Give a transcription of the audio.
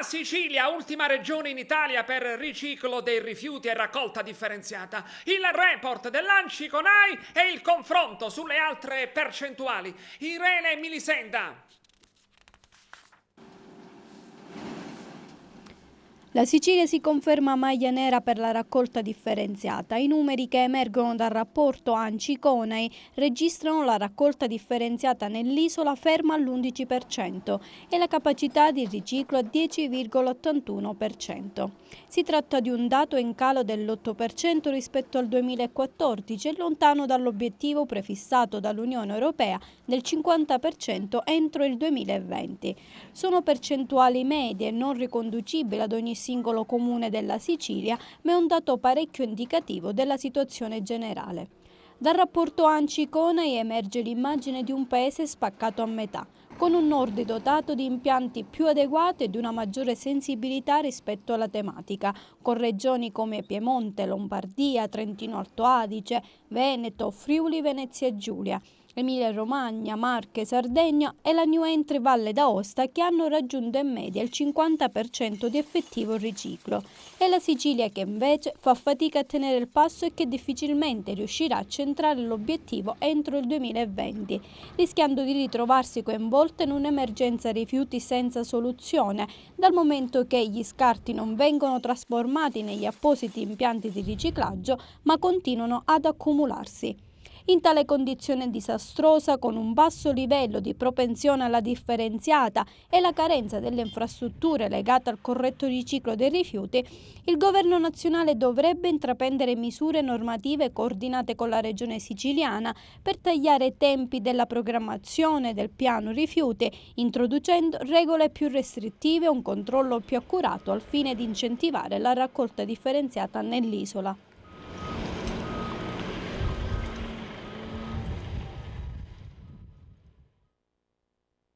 La Sicilia, ultima regione in Italia per riciclo dei rifiuti e raccolta differenziata. Il report dell'ANCI con AI e il confronto sulle altre percentuali. Irene Milisenda. La Sicilia si conferma maglia nera per la raccolta differenziata. I numeri che emergono dal rapporto ANCI-CONAI registrano la raccolta differenziata nell'isola ferma all'11% e la capacità di riciclo a 10,81%. Si tratta di un dato in calo dell'8% rispetto al 2014 e lontano dall'obiettivo prefissato dall'Unione Europea del 50% entro il 2020. Sono percentuali medie non riconducibili ad ogni singolo comune della Sicilia, ma è un dato parecchio indicativo della situazione generale. Dal rapporto ANCI-CONAI emerge l'immagine di un paese spaccato a metà, con un nord dotato di impianti più adeguati e di una maggiore sensibilità rispetto alla tematica, con regioni come Piemonte, Lombardia, Trentino Alto Adige, Veneto, Friuli, Venezia Giulia, Emilia-Romagna, Marche, Sardegna e la new entry Valle d'Aosta che hanno raggiunto in media il 50% di effettivo riciclo e la Sicilia che invece fa fatica a tenere il passo e che difficilmente riuscirà a centrare l'obiettivo entro il 2020, rischiando di ritrovarsi coinvolta in un'emergenza rifiuti senza soluzione, dal momento che gli scarti non vengono trasformati negli appositi impianti di riciclaggio ma continuano ad accumularsi. In tale condizione disastrosa, con un basso livello di propensione alla differenziata e la carenza delle infrastrutture legate al corretto riciclo dei rifiuti, il governo nazionale dovrebbe intraprendere misure normative coordinate con la regione siciliana per tagliare i tempi della programmazione del piano rifiuti, introducendo regole più restrittive e un controllo più accurato al fine di incentivare la raccolta differenziata nell'isola.